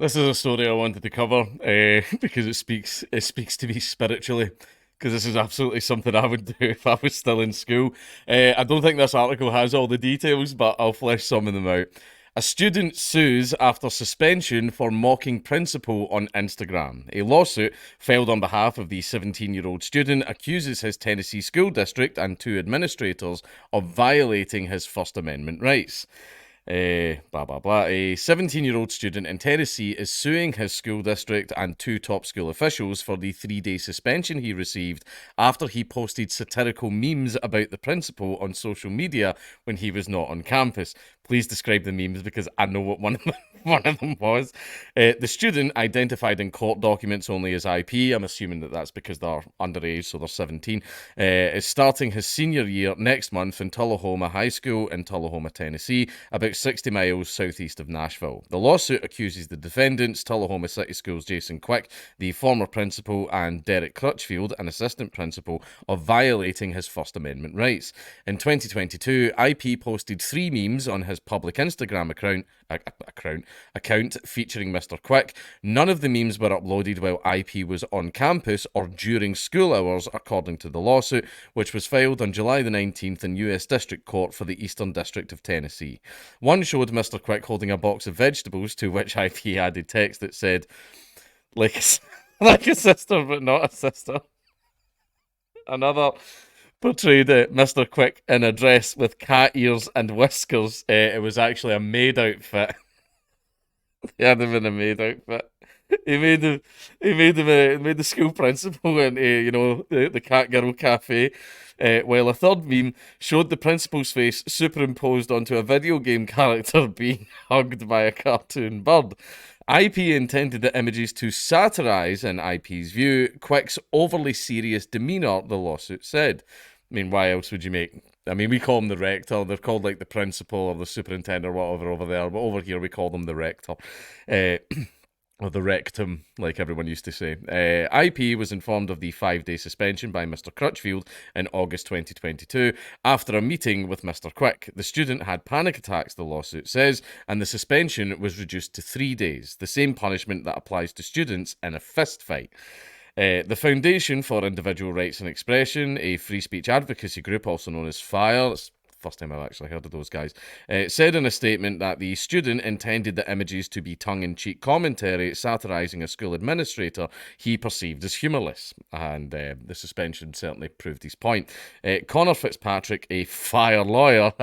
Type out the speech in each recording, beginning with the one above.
This is a story I wanted to cover because it speaks to me spiritually. Because this is absolutely something I would do if I was still in school. I don't think this article has all the details, but I'll flesh some of them out. A student sues after suspension for mocking principal on Instagram. A lawsuit filed on behalf of the 17-year-old student accuses his Tennessee school district and two administrators of violating his First Amendment rights. Blah, blah, blah. A 17-year-old student in Tennessee is suing his school district and two top school officials for the 3-day suspension he received after he posted satirical memes about the principal on social media when he was not on campus. Please describe the memes because I know what one of them, one of them was. The student, identified in court documents only as IP, I'm assuming that that's because they're underage, so they're 17, is starting his senior year next month in Tullahoma High School in Tullahoma, Tennessee, about 60 miles southeast of Nashville. The lawsuit accuses the defendants, Tullahoma City Schools' Jason Quick, the former principal, and Derek Crutchfield, an assistant principal, of violating his First Amendment rights. In 2022, IP posted 3 memes on his public Instagram account featuring Mr. Quick. None of the memes were uploaded while IP was on campus or during school hours, according to the lawsuit, which was filed on July the 19th in U.S. District Court for the Eastern District of Tennessee. One showed Mr. Quick holding a box of vegetables, to which IP added text that said, like like a sister, but not a sister. Another portrayed Mr. Quick in a dress with cat ears and whiskers. It was actually a maid outfit. He had him in a maid outfit. He made him. Made the school principal into the Cat Girl Cafe. While a third meme showed the principal's face superimposed onto a video game character being hugged by a cartoon bird. IP intended the images to satirise, in IP's view, Quick's overly serious demeanour, the lawsuit said. I mean, why else would you make... I mean, we call them the rector. They're called like the principal or the superintendent or whatever over there. But over here, we call them the rector. Or the rectum, like everyone used to say. IP was informed of the 5-day suspension by Mr. Crutchfield in August 2022 after a meeting with Mr. Quick. The student had panic attacks, the lawsuit says, and the suspension was reduced to 3 days, the same punishment that applies to students in a fist fight. The Foundation for Individual Rights and Expression, a free speech advocacy group also known as FIRE, first time I've actually heard of those guys, said in a statement that the student intended the images to be tongue-in-cheek commentary satirising a school administrator he perceived as humourless, and the suspension certainly proved his point. Connor Fitzpatrick, a fire lawyer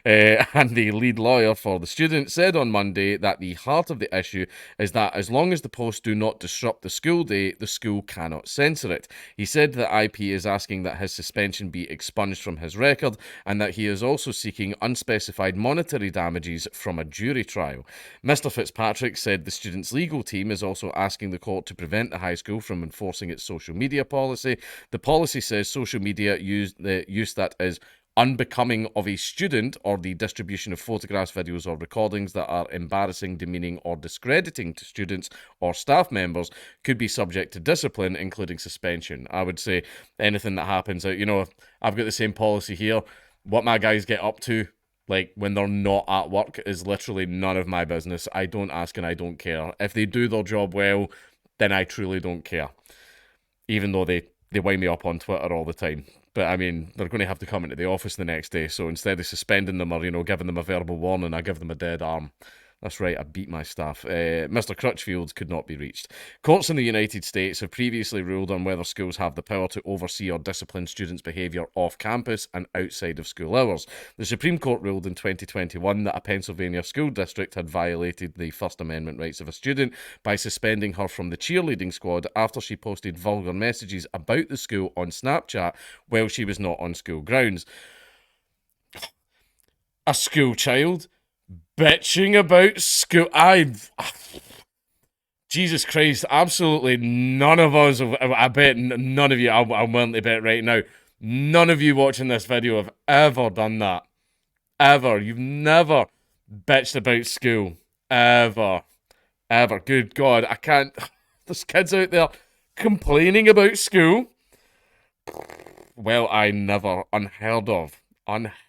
and the lead lawyer for the student, said on Monday that the heart of the issue is that as long as the posts do not disrupt the school day, the school cannot censor it. He said that IP is asking that his suspension be expunged from his record and that he is also seeking unspecified monetary damages from a jury trial. Mr. Fitzpatrick said the student's legal team is also asking the court to prevent the high school from enforcing its social media policy. The policy says social media use that is unbecoming of a student or the distribution of photographs, videos, or recordings that are embarrassing, demeaning, or discrediting to students or staff members could be subject to discipline, including suspension. I would say anything that happens, I've got the same policy here. What my guys get up to, like when they're not at work, is literally none of my business. I don't ask and I don't care. If they do their job well, then I truly don't care. Even though they wind me up on Twitter all the time. But I mean, they're going to have to come into the office the next day, so instead of suspending them or, giving them a verbal warning, I give them a dead arm. That's right, I beat my staff. Mr. Crutchfield could not be reached. Courts in the United States have previously ruled on whether schools have the power to oversee or discipline students' behaviour off campus and outside of school hours. The Supreme Court ruled in 2021 that a Pennsylvania school district had violated the First Amendment rights of a student by suspending her from the cheerleading squad after she posted vulgar messages about the school on Snapchat while she was not on school grounds. A school child bitching about school. Jesus Christ, absolutely none of us, I bet none of you, I'm willing to bet right now, none of you watching this video have ever done that. Ever. You've never bitched about school. Ever. Ever. Good God, I can't. There's kids out there complaining about school. Well, I never. Unheard of.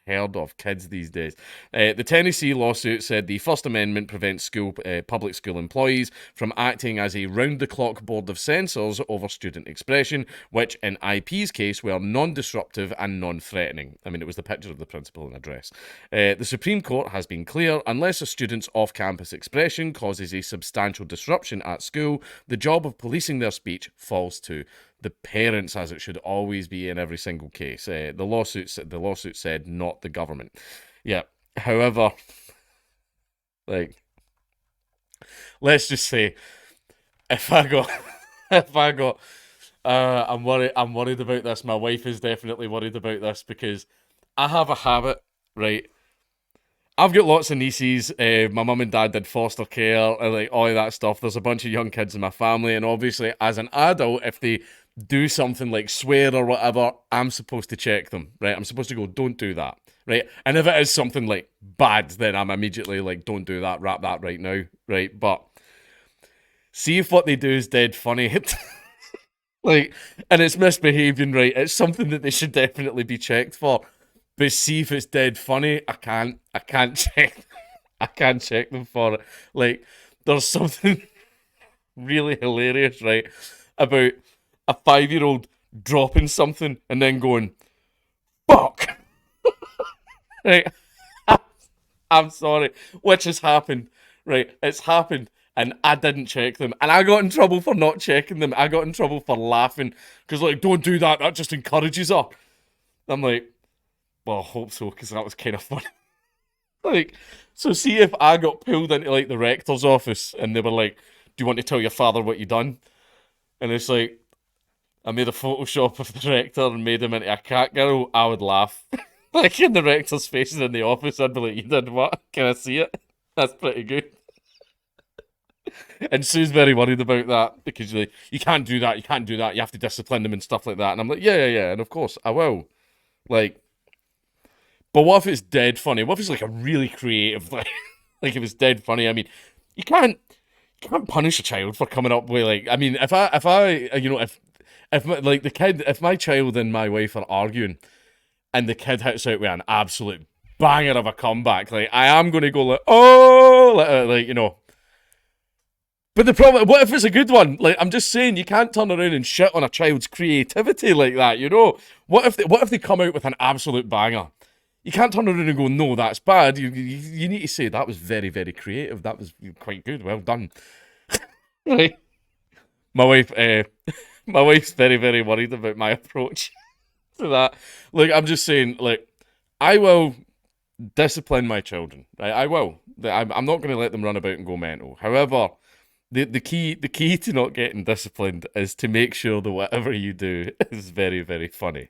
unheard of. Kids these days. The Tennessee lawsuit said the First Amendment prevents public school employees from acting as a round-the-clock board of censors over student expression, which in IP's case were non-disruptive and non-threatening. I mean, it was the picture of the principal and address. The Supreme Court has been clear, unless a student's off-campus expression causes a substantial disruption at school, the job of policing their speech falls to the parents, as it should always be in every single case. The lawsuit said, not the government. Yeah. However, like, let's just say, if I got, I'm worried about this. My wife is definitely worried about this because I have a habit, right? I've got lots of nieces. My mum and dad did foster care and like all of that stuff. There's a bunch of young kids in my family, and obviously, as an adult, if they do something like swear or whatever, I'm supposed to check them, right? I'm supposed to go, don't do that, right? And if it is something like bad, then I'm immediately like, don't do that, wrap that right now, right? But see if what they do is dead funny, like, and it's misbehaving, right? It's something that they should definitely be checked for. But see if it's dead funny, I can't check, I can't check them for it. Like, there's something really hilarious, right, about a 5-year-old dropping something and then going, fuck! Right? I'm sorry. Which has happened, right? It's happened, and I didn't check them. And I got in trouble for not checking them. I got in trouble for laughing, because, like, don't do that, that just encourages her. I'm like, well, I hope so, because that was kind of funny. Like, so see if I got pulled into, like, the rector's office, and they were like, do you want to tell your father what you done? And it's like, I made a Photoshop of the rector and made him into a cat girl, I would laugh. Like, in the rector's faces in the office, I'd be like, you did what? Can I see it? That's pretty good. And Sue's very worried about that, because like, you can't do that, you have to discipline them and stuff like that. And I'm like, yeah, and of course, I will. Like, but what if it's dead funny? What if it's like a really creative, like if it's dead funny? I mean, you can't punish a child for coming up with like. I mean, if my child and my wife are arguing, and the kid hits out with an absolute banger of a comeback, like I am going to go like, oh, like you know. But the problem, what if it's a good one? Like, I'm just saying, you can't turn around and shit on a child's creativity like that, you know? What if they come out with an absolute banger? You can't turn around and go, no, that's bad. You need to say, that was very, very creative. That was quite good. Well done. Right? My wife's very, very worried about my approach to that. Look, I'm just saying, like, I will discipline my children. Right? I will. I'm not going to let them run about and go mental. However, the key to not getting disciplined is to make sure that whatever you do is very, very funny.